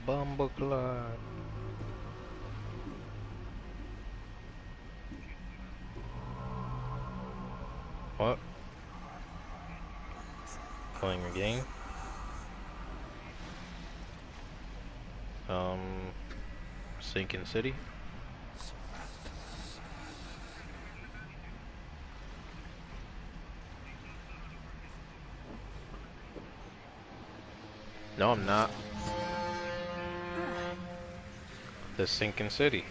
Bumbleclad. What? Playing a game? Sinking City? No, I'm not. The Sinking City.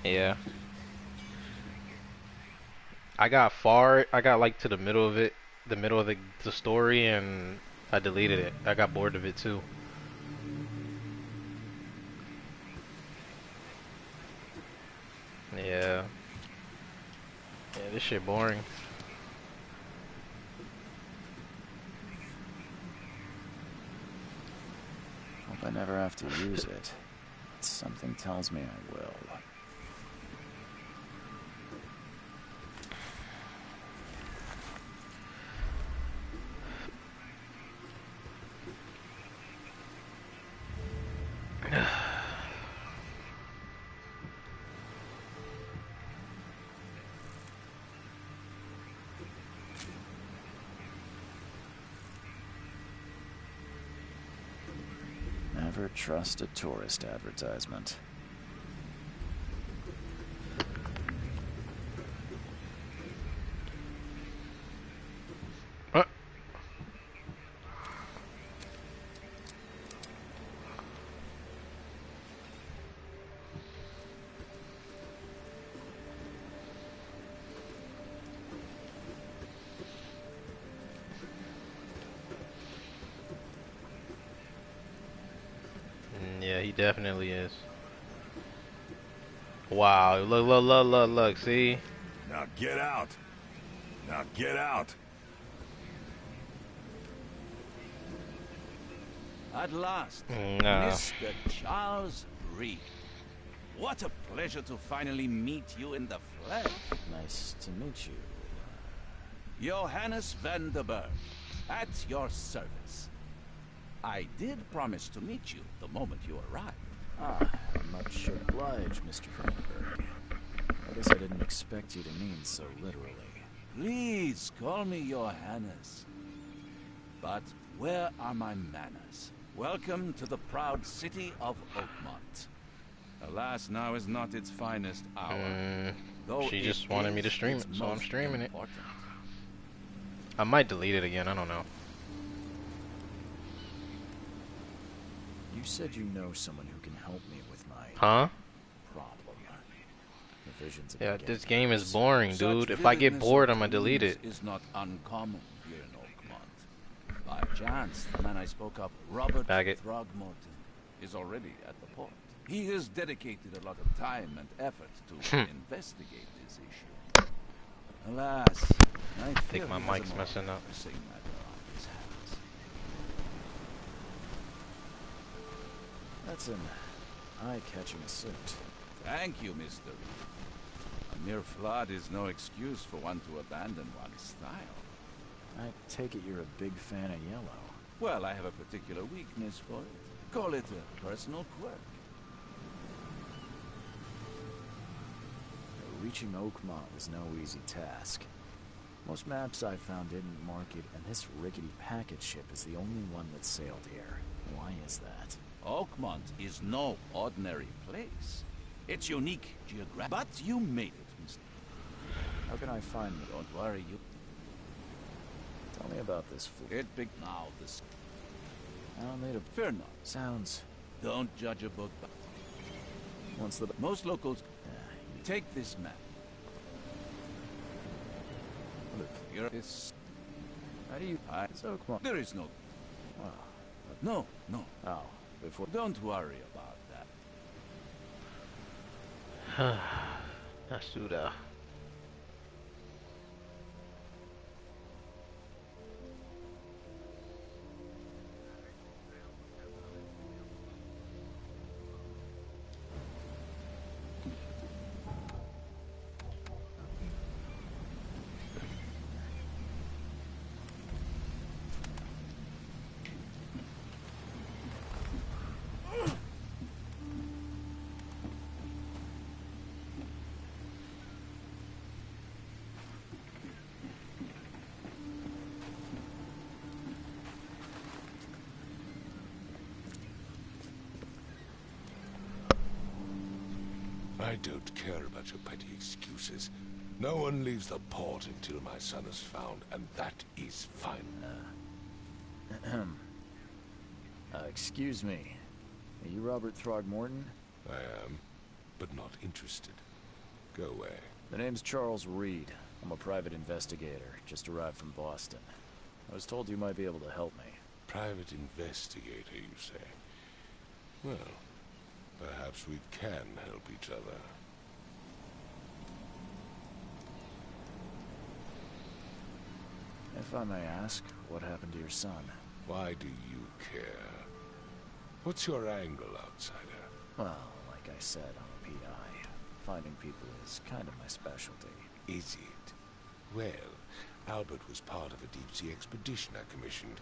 Yeah. I got like to the middle of it, the middle of the story, and I deleted it. I got bored of it too. Yeah. Yeah, this shit boring. Hope I never have to use it. But something tells me I will. Never trust a tourist advertisement. What? Yeah, he definitely is. Wow, look, see? Now get out! Now get out! At last, Nah. Mr. Charles Reed. What a pleasure to finally meet you in the flesh. Nice to meet you. Johannes van der Berg, at your service. I did promise to meet you the moment you arrived. Ah, much obliged, Mr. Vandenberg. I guess I didn't expect you to mean so literally. Please call me Johannes. But where are my manners? Welcome to the proud city of Oakmont. Alas, now is not its finest hour. Though She just wanted me to stream it, so I'm streaming it. Important. I might delete it again, I don't know. You said you know someone who can help me with my Huh? problem. The visions of Yeah, getting this game is this. boring, Such dude. If I get vividness bored, of I'm gonna delete dreams it. is not uncommon here in Oakmont. By chance, the man I spoke of, Robert Bag it. Throgmorton, is already at the port. He has dedicated a lot of time and effort to investigate this issue. Alas, I Think fear my he has a mic's more messing up. pressing matter on his hands. That's an eye-catching suit. Thank you, Mr. Reed. A mere flood is no excuse for one to abandon one's style. I take it you're a big fan of yellow. Well, I have a particular weakness for it. Call it a personal quirk. Reaching Oakmont was no easy task. Most maps I found didn't mark it, and this rickety packet ship is the only one that sailed here. Why is that? Oakmont is no ordinary place. It's unique geography. But you made it, Mr. How can I find it? Don't worry, you... Tell me about this fleet. It big now, this... I'll need a... Fear not. Sounds... Don't judge a book by... What's the... Most locals... Take this map. Look, Here is... how do you... It's Oakmont. There is no... Wow. No, no. Oh, before... Don't worry about that. Nasuda. I don't care about your petty excuses. No one leaves the port until my son is found, and that is fine. Excuse me. Are you Robert Throgmorton? I am, but not interested. Go away. The name's Charles Reed. I'm a private investigator, just arrived from Boston. I was told you might be able to help me. Private investigator, you say? Well, perhaps we can help each other. If I may ask, what happened to your son? Why do you care? What's your angle, outsider? Well, like I said, I'm a PI. Finding people is kind of my specialty. Is it? Well, Albert was part of a deep-sea expedition I commissioned.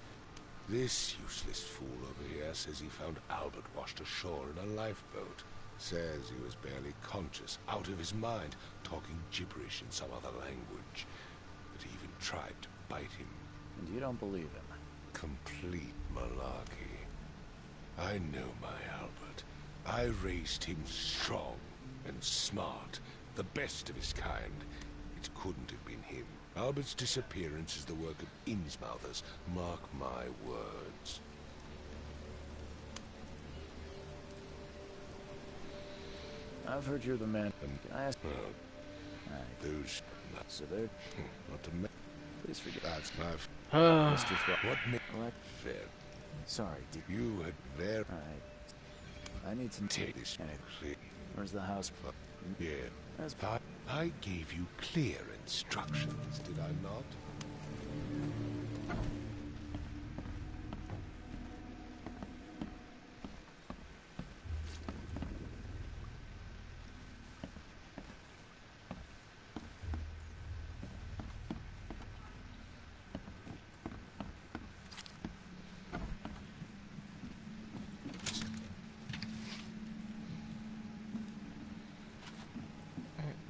This useless fool over here says he found Albert washed ashore in a lifeboat. Says he was barely conscious, out of his mind, talking gibberish in some other language. That he even tried to bite him. And you don't believe him? Complete malarkey. I know my Albert. I raised him strong and smart, the best of his kind. It couldn't have been him. Albert's disappearance is the work of Innsmouthers. Mark my words. I've heard you're the man. And Can I ask? well, those... So there. Not to me. Please forgive. That's my... Mr. What made... What? Fair. Sorry, did You had very... I need to Take this clear. Where's the house? Yeah. That's I gave you clear instructions, did I not?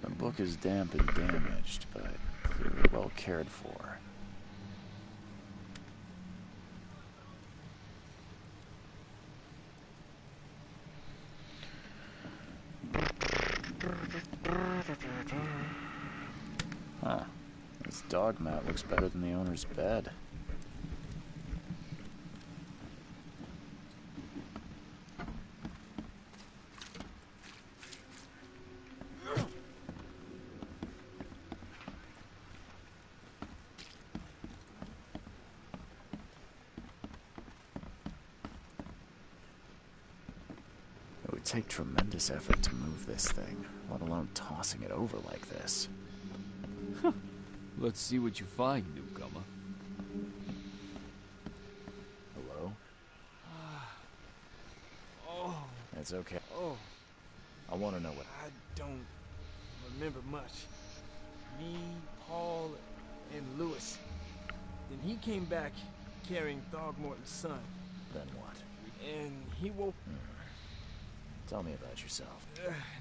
The book is damp and damaged, but clearly well cared for. Huh. This dog mat looks better than the owner's bed. It would take tremendous effort to move this thing, let alone tossing it over like this. Let's see what you find, newcomer. Hello? Oh, It's okay. oh, I want to know what... I don't remember much. Me, Paul, and Lewis. Then he came back carrying Throgmorton's son. Then what? And he woke... Tell me about yourself.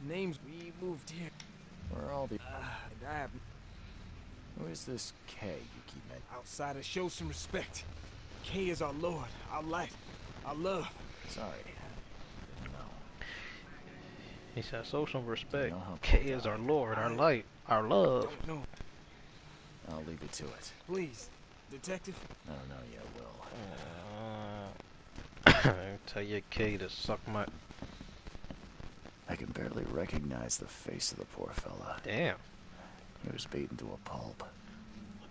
Names, we moved here. Where are all the... And I have Who is this K you keep mentioning? outsiders show some respect. K is our Lord, our light, our love. Sorry. Didn't know. He said, "Show some respect. know how K boutta is our Lord, our light, our love." Don't know. I'll leave you to it. Please, detective. I don't know yet, Will. Tell your K to suck my... I can barely recognize the face of the poor fella. Damn. He was beaten to a pulp.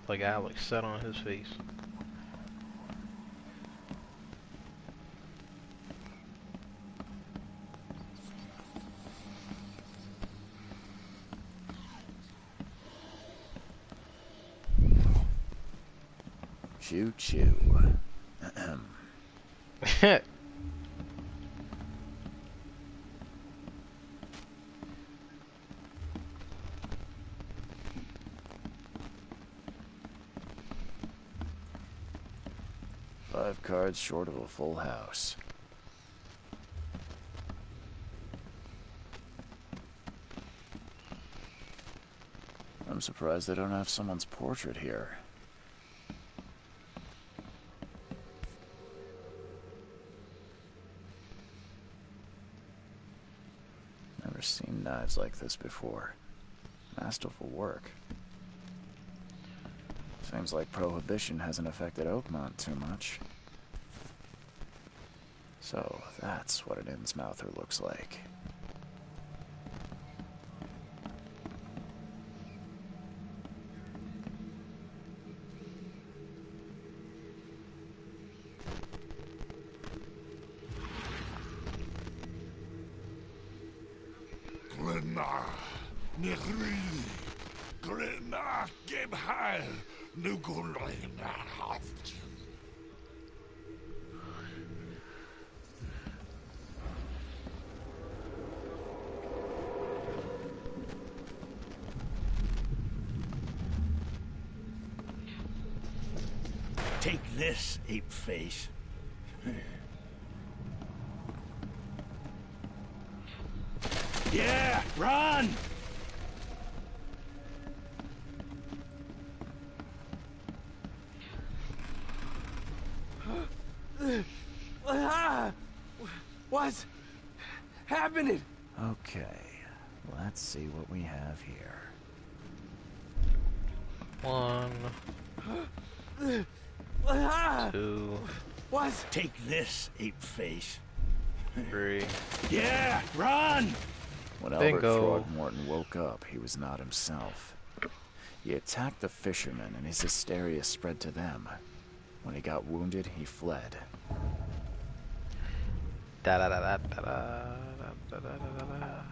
Like Alex sat on his face. Choo choo. Five cards short of a full house. I'm surprised they don't have someone's portrait here. Never Never seen knives like this before. Masterful work. Seems like Prohibition hasn't affected Oakmont too much. So, that's what an Innsmouther looks like. Glenna, Negrili, Glenna, Gebheil, Nugulina, Take this, ape face. Yeah, run! What's happening? Okay, let's see what we have here. 1, 2, What? Take this, ape face. 3. Yeah, run! When Albert Bingo. Throgmorton woke up, he was not himself. He attacked the fishermen, and his hysteria spread to them. When he got wounded, he fled. Da da da da da da da da da da.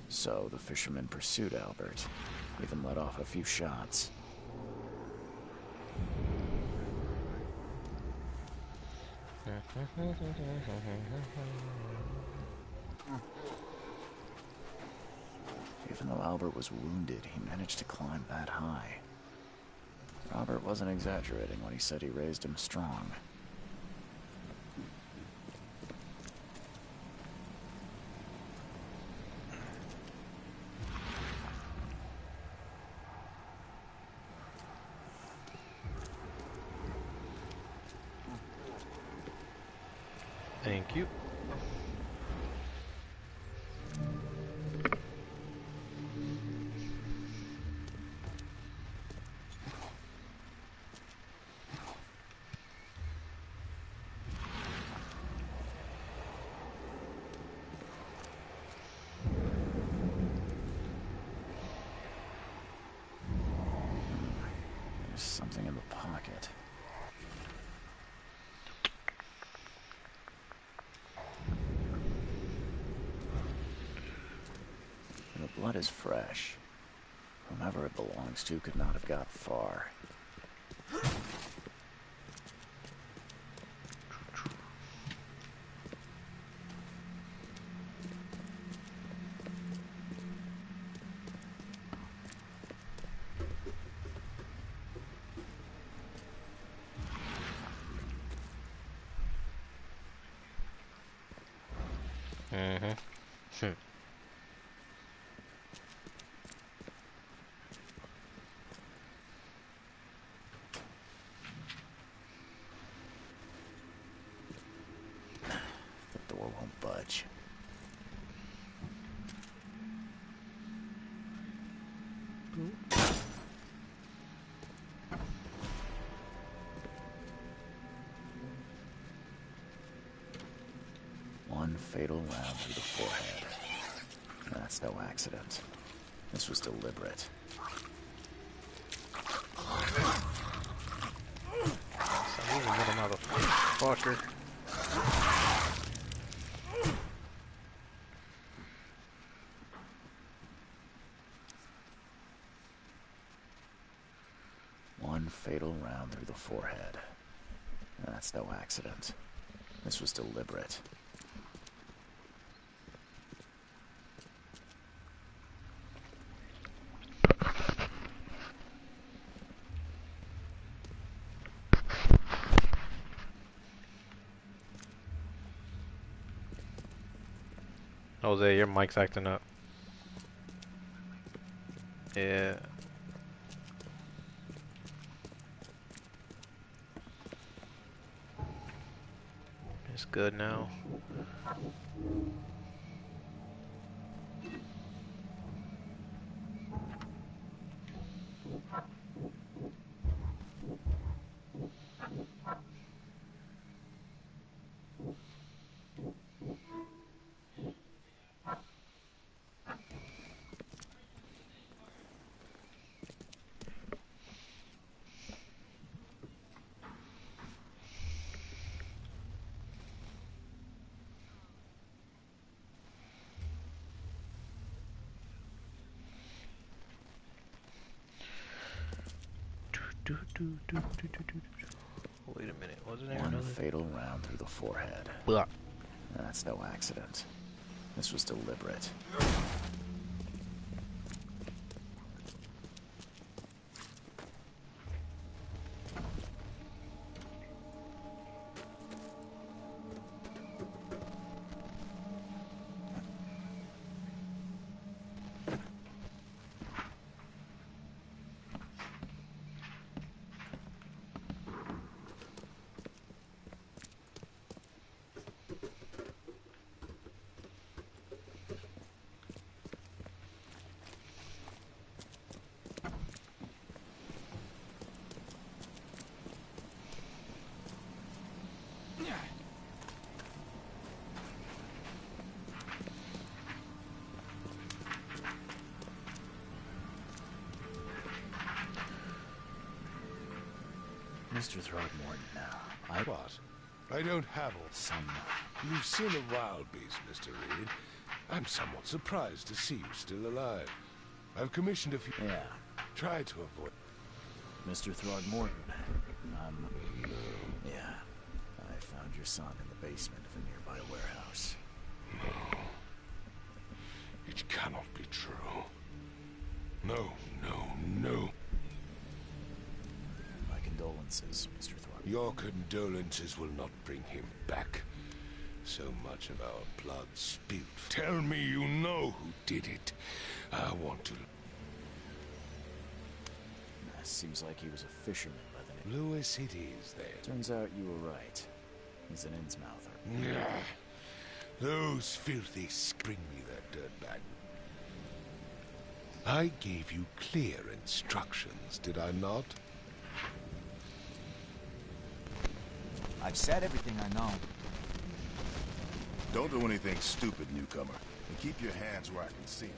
So the fishermen pursued Albert, even let off a few shots. Even though Albert was wounded, he managed to climb that high. Robert wasn't exaggerating when he said he raised him strong. Thank you. There's something in the pocket. The blood is fresh. Whomever it belongs to could not have got far. One fatal round through the forehead. That's no accident. This was deliberate. So he's a little motherfucker. One fatal round through the forehead. That's no accident. This was deliberate. Jose, your mic's acting up. Yeah. It's good now. Wait a minute, wasn't there One another? fatal round through the forehead. Blah. That's no accident. This was deliberate. Mr. Throgmorton, What? I don't have all. Some... You've seen a wild beast, Mr. Reed. I'm somewhat surprised to see you still alive. I've commissioned a few... Yeah, Try to avoid... Mr. Throgmorton. Yeah, I found your son in the basement of a nearby warehouse. No. It cannot be true. No, no, no. My condolences, Mr. Throgmorton. Your condolences will not bring him back. So much of our blood spilled. Tell me you know who did it. I want to... Seems like he was a fisherman by the name. Lewis it is, then. Turns out you were right. He's an Innsmouther. Nah. Those filthy... Bring me that dirtbag. I gave you clear instructions, did I not? I've said everything I know. Don't do anything stupid, newcomer. And keep your hands where I can see them.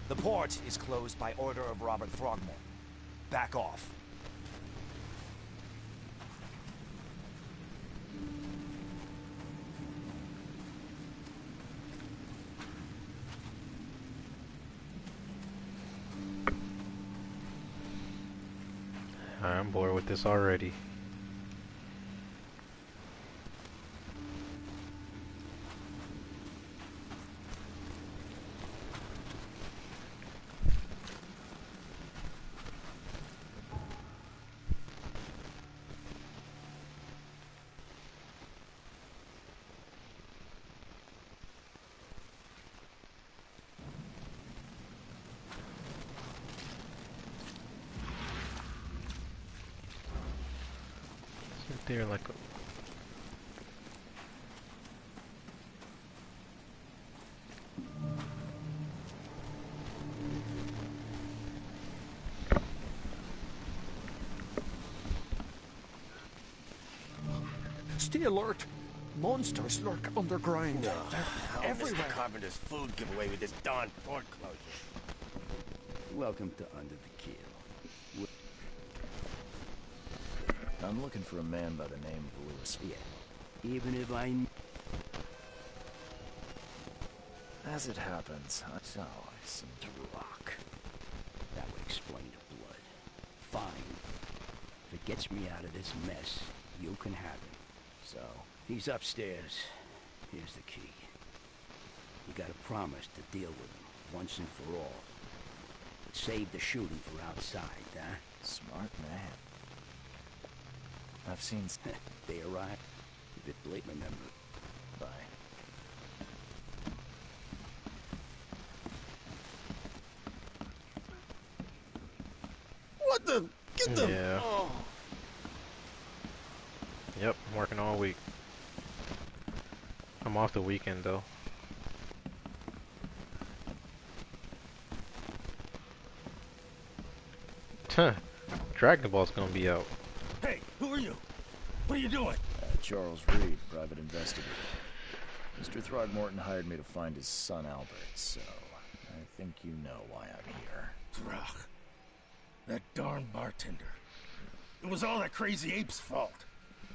The port is closed by order of Robert Throgmorton. Back off. I'm bored with this already. there like a... Stay alert! Monsters lurk underground. They're everywhere. Mr. Carpenter's food giveaway with this darn port closure. Welcome to Under the Keel. I'm looking for a man by the name of Lewis. Yeah. Even if I... As it happens, I saw some rock. That would explain the blood. Fine. If it gets me out of this mess, you can have him. So, he's upstairs. Here's the key. You gotta promise to deal with him, once and for all. Save the shooting for outside, huh? smart man. I've seen... They arrive. Keep it late, remember. Bye. What the? Get them! Yeah. Oh. Yep, I'm working all week. I'm off the weekend though. Huh. Dragon Ball's gonna be out. Hey, who are you? What are you doing? Charles Reed, private investigator. Mr. Throgmorton hired me to find his son Albert, so I think you know why I'm here. Throg. That darn bartender. It was all that crazy ape's fault.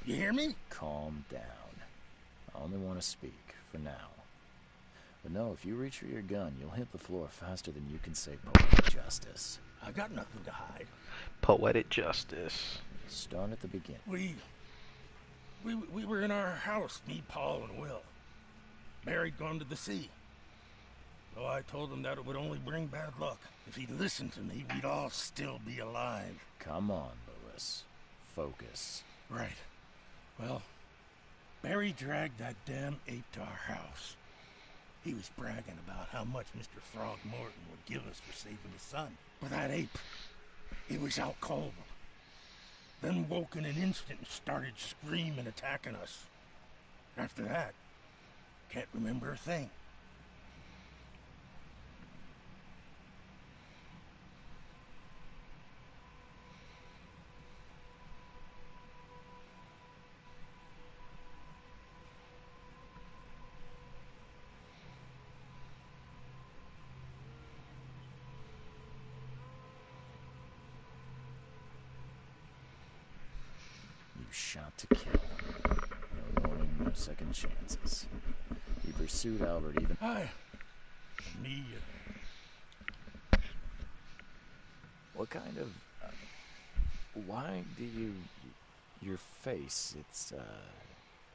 You hear me? Calm down. I only want to speak, for now. But no, if you reach for your gun, you'll hit the floor faster than you can say poetic justice. I got nothing to hide. Poetic justice. Start at the beginning. We were in our house, me, Paul, and Will. Barry'd gone to the sea. So I told him that it would only bring bad luck. If he'd listened to me, we'd all still be alive. Come on, Lewis. Focus. Right. Well, Barry dragged that damn ape to our house. He was bragging about how much Mr. Throgmorton would give us for saving his son. But that ape, he was out cold. Then woke in an instant and started screaming, attacking us. After that, can't remember a thing. You shot to kill. No warning, no second chances. You pursued Albert even... Me, What kind of... why do you... your face, it's,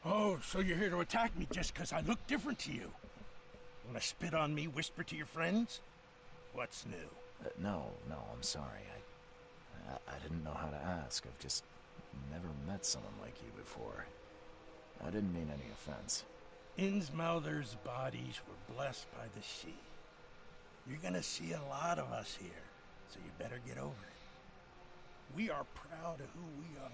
Oh, so you're here to attack me just 'cause I look different to you? Wanna spit on me, whisper to your friends? What's new? no, I'm sorry. I didn't know how to ask. I've just never met someone like you before. I didn't mean any offense. Innsmouther's bodies were blessed by the sea. You're gonna see a lot of us here, so you better get over it. We are proud of who we are.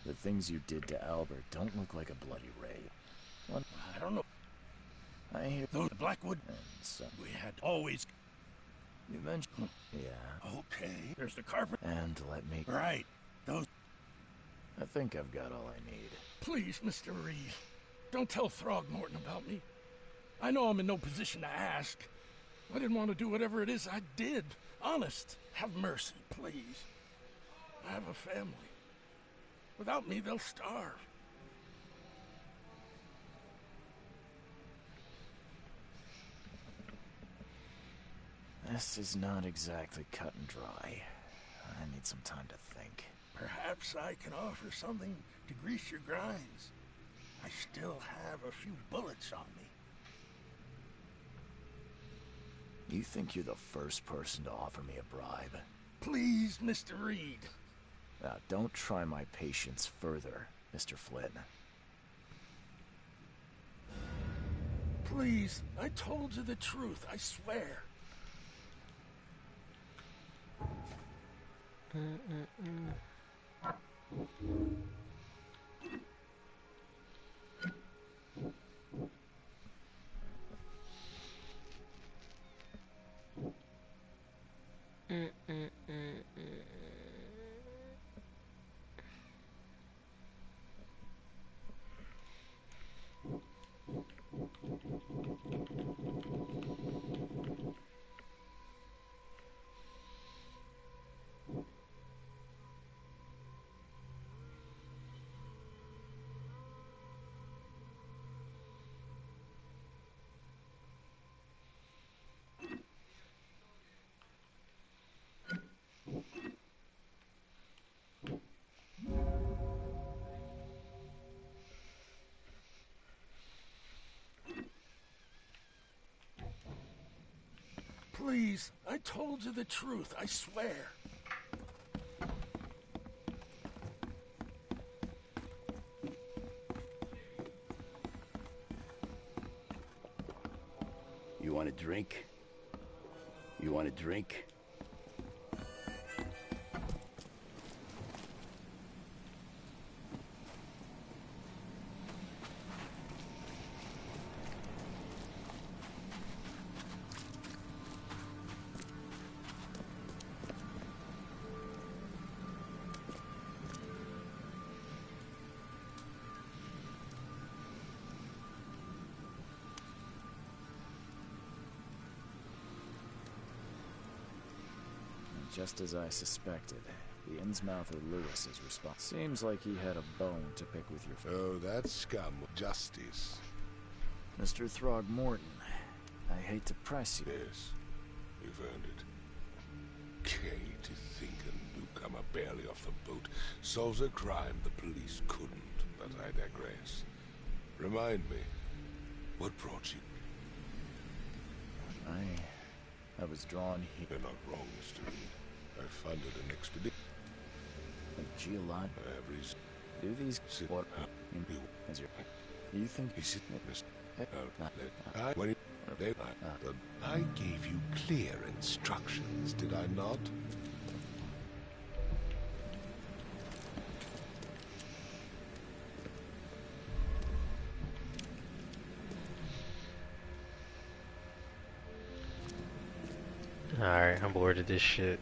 The things you did to Albert don't look like a bloody rape. What? I don't know. I hear... Those Blackwood, And so, we had always... you mentioned... Yeah. Okay, there's the carpet. And let me... Right, those... I think I've got all I need. Please, Mr. Reed, don't tell Throgmorton about me. I know I'm in no position to ask. I didn't want to do whatever it is I did. Honest, have mercy, please. I have a family. Without me, they'll starve. This is not exactly cut and dry. I need some time to think. Perhaps I can offer something to grease your grinds. I still have a few bullets on me. You think you're the first person to offer me a bribe? Please, Mr. Reed. Now, don't try my patience further, Mr. Flynn. Please, I told you the truth, I swear. Please, I told you the truth, I swear. You want a drink? You want a drink? Just as I suspected, the Innsmouther Lewis is responsible. Seems like he had a bone to pick with your Oh, that scum of justice. Mr. Throgmorton, I hate to press you. Yes, you've earned it. Okay, to think a newcomer barely off the boat solves a crime the police couldn't, but I digress. Remind me, what brought you? I was drawn here. You're not wrong, Mr. Reed. I funded an expedition. A geolog. Every Do these sit what? you As your, you think he sit Mr. not, I when I gave you clear instructions, did I not? Alright, I'm bored of this shit.